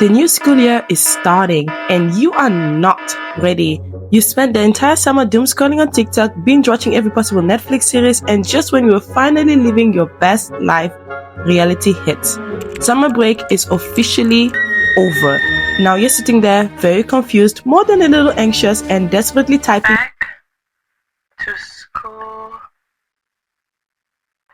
The new school year is starting and you are not ready. You spent the entire summer doom scrolling on TikTok, binge watching every possible Netflix series, and just when you were finally living your best life, reality hits. Summer break is officially over. Now you're sitting there very confused, more than a little anxious, and desperately typing back to school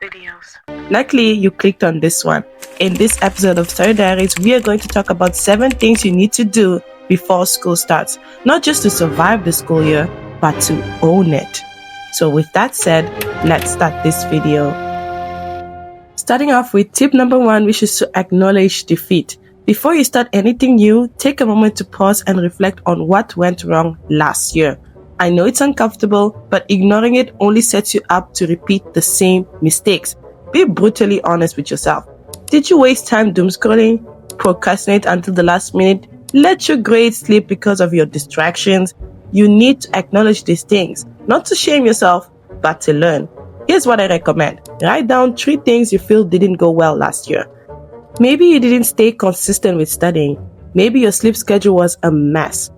videos. Luckily, you clicked on this one. In this episode of Story Diaries, we are going to talk about 7 things you need to do before school starts. Not just to survive the school year, but to own it. So with that said, let's start this video. Starting off with tip number 1, which is to acknowledge defeat. Before you start anything new, take a moment to pause and reflect on what went wrong last year. I know it's uncomfortable, but ignoring it only sets you up to repeat the same mistakes. Be brutally honest with yourself. Did you waste time doom scrolling? Procrastinate until the last minute? Let your grades slip because of your distractions? You need to acknowledge these things, not to shame yourself, but to learn. Here's what I recommend. Write down 3 things you feel didn't go well last year. Maybe you didn't stay consistent with studying. Maybe your sleep schedule was a mess.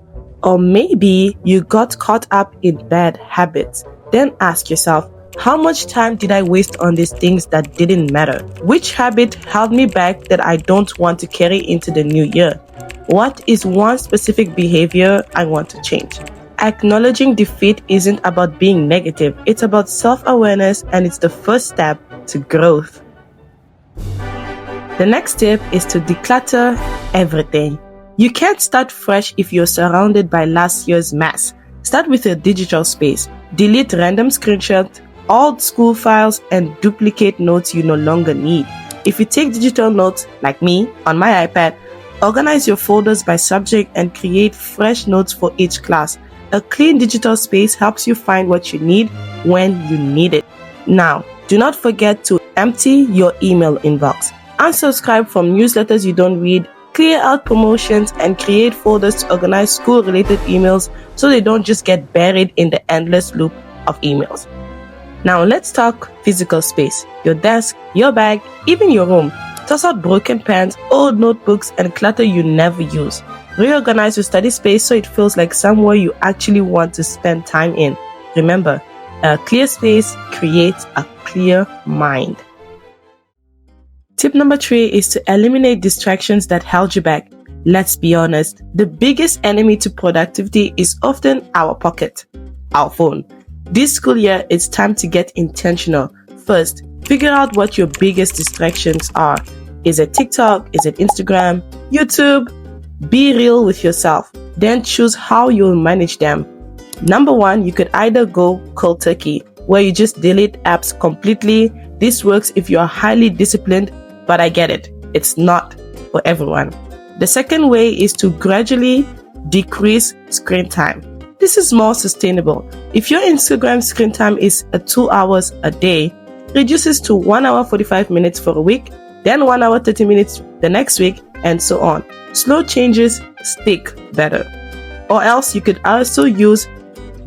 Or maybe you got caught up in bad habits. Then ask yourself, how much time did I waste on these things that didn't matter? Which habit held me back that I don't want to carry into the new year? What is one specific behavior I want to change? Acknowledging defeat isn't about being negative. It's about self-awareness, and it's the first step to growth. The next tip is to declutter everything. You can't start fresh if you're surrounded by last year's mess. Start with a digital space. Delete random screenshots, old school files, and duplicate notes you no longer need. If you take digital notes, like me, on my iPad, organize your folders by subject and create fresh notes for each class. A clean digital space helps you find what you need when you need it. Now, do not forget to empty your email inbox. Unsubscribe from newsletters you don't read, clear out promotions, and create folders to organize school-related emails so they don't just get buried in the endless loop of emails. Now let's talk physical space. Your desk, your bag, even your room. Toss out broken pens, old notebooks, and clutter you never use. Reorganize your study space so it feels like somewhere you actually want to spend time in. Remember, a clear space creates a clear mind. Tip number 3 is to eliminate distractions that held you back. Let's be honest, the biggest enemy to productivity is often our pocket, our phone. This school year, it's time to get intentional. First, figure out what your biggest distractions are. Is it TikTok? Is it Instagram? YouTube? Be real with yourself. Then choose how you'll manage them. Number 1, you could either go cold turkey, where you just delete apps completely. This works if you are highly disciplined, but I get it. It's not for everyone. The second way is to gradually decrease screen time. This is more sustainable. If your Instagram screen time is 2 hours a day, reduces to 1 hour 45 minutes for a week, then 1 hour 30 minutes the next week, and so on. Slow changes stick better. Or else you could also use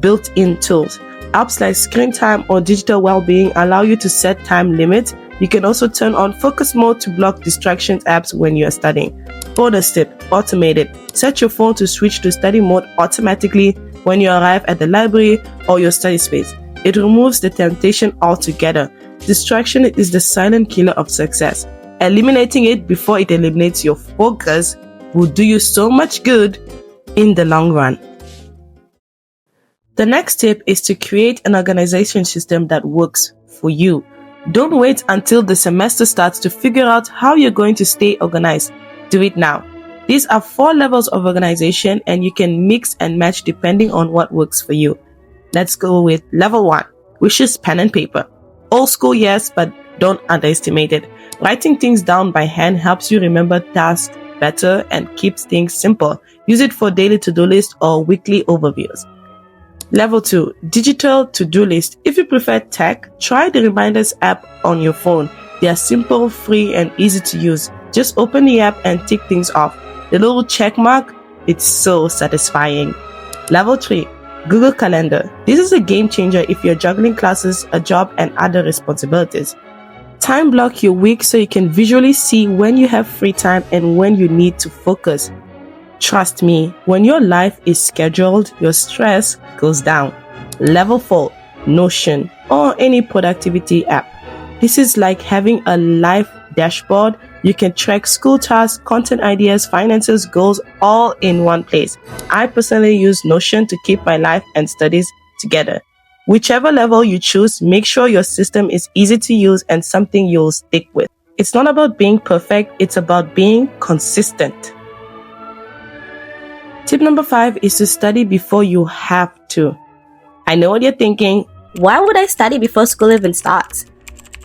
built-in tools. Apps like Screen Time or Digital Wellbeing allow you to set time limits. You can also turn on focus mode to block distractions apps when you are studying. Bonus tip, automate it. Set your phone to switch to study mode automatically when you arrive at the library or your study space. It removes the temptation altogether. Distraction is the silent killer of success. Eliminating it before it eliminates your focus will do you so much good in the long run. The next tip is to create an organization system that works for you. Don't wait until the semester starts to figure out how you're going to stay organized. Do it now. These are 4 levels of organization, and you can mix and match depending on what works for you. Let's go with level 1, which is pen and paper. Old school, yes, but don't underestimate it. Writing things down by hand helps you remember tasks better and keeps things simple. Use it for daily to-do lists or weekly overviews. Level 2, digital to-do list. If you prefer tech, try the Reminders app on your phone. They are simple, free, and easy to use. Just open the app and tick things off. The little check mark, it's so satisfying. Level 3, Google Calendar. This is a game changer if you're juggling classes, a job, and other responsibilities. Time block your week so you can visually see when you have free time and when you need to focus. Trust me, when your life is scheduled, your stress goes down. Level 4, Notion, or any productivity app. This is like having a life dashboard. You can track school tasks, content ideas, finances, goals, all in one place. I personally use Notion to keep my life and studies together. Whichever level you choose, make sure your system is easy to use and something you'll stick with. It's not about being perfect, it's about being consistent. Tip number 5 is to study before you have to. I know what you're thinking. Why would I study before school even starts?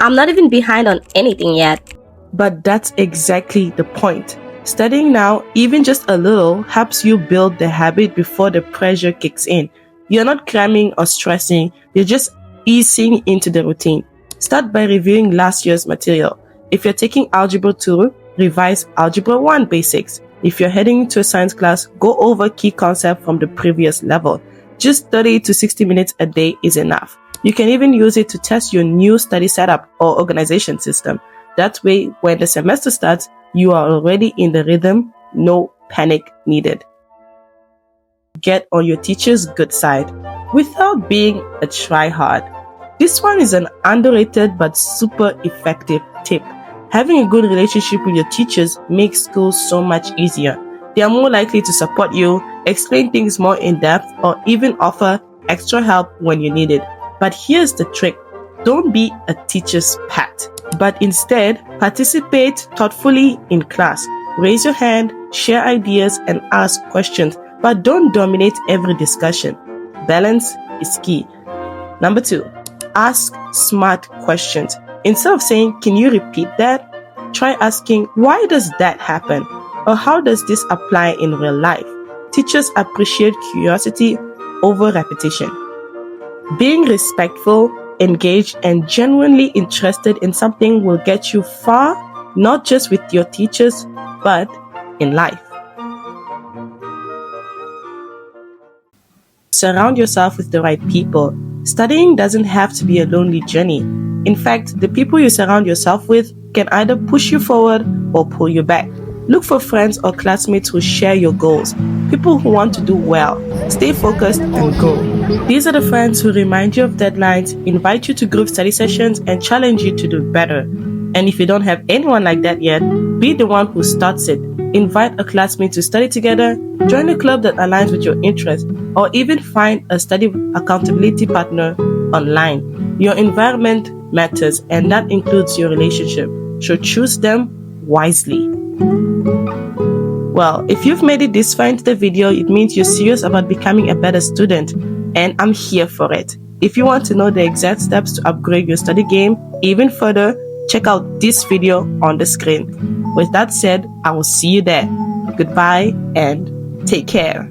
I'm not even behind on anything yet. But that's exactly the point. Studying now, even just a little, helps you build the habit before the pressure kicks in. You're not cramming or stressing, you're just easing into the routine. Start by reviewing last year's material. If you're taking Algebra 2, revise Algebra 1 basics. If you're heading to a science class, go over key concepts from the previous level. Just 30 to 60 minutes a day is enough. You can even use it to test your new study setup or organization system. That way, when the semester starts, you are already in the rhythm, no panic needed. Get on your teacher's good side without being a try-hard. This one is an underrated but super effective tip. Having a good relationship with your teachers makes school so much easier. They are more likely to support you, explain things more in depth, or even offer extra help when you need it. But here's the trick. Don't be a teacher's pet, but instead participate thoughtfully in class. Raise your hand, share ideas, and ask questions, but don't dominate every discussion. Balance is key. Number 2, ask smart questions. Instead of saying, "Can you repeat that?" try asking, "Why does that happen?" or "How does this apply in real life?" Teachers appreciate curiosity over repetition. Being respectful, engaged, and genuinely interested in something will get you far, not just with your teachers, but in life. Surround yourself with the right people. Studying doesn't have to be a lonely journey. In fact, the people you surround yourself with can either push you forward or pull you back. Look for friends or classmates who share your goals, people who want to do well. Stay focused and go. These are the friends who remind you of deadlines, invite you to group study sessions, and challenge you to do better. And if you don't have anyone like that yet, be the one who starts it. Invite a classmate to study together, join a club that aligns with your interests, or even find a study accountability partner online. Your environment matters, and that includes your relationship. So choose them wisely. Well, if you've made it this far into the video, it means you're serious about becoming a better student, and I'm here for it. If you want to know the exact steps to upgrade your study game even further, check out this video on the screen. With that said, I will see you there. Goodbye and take care.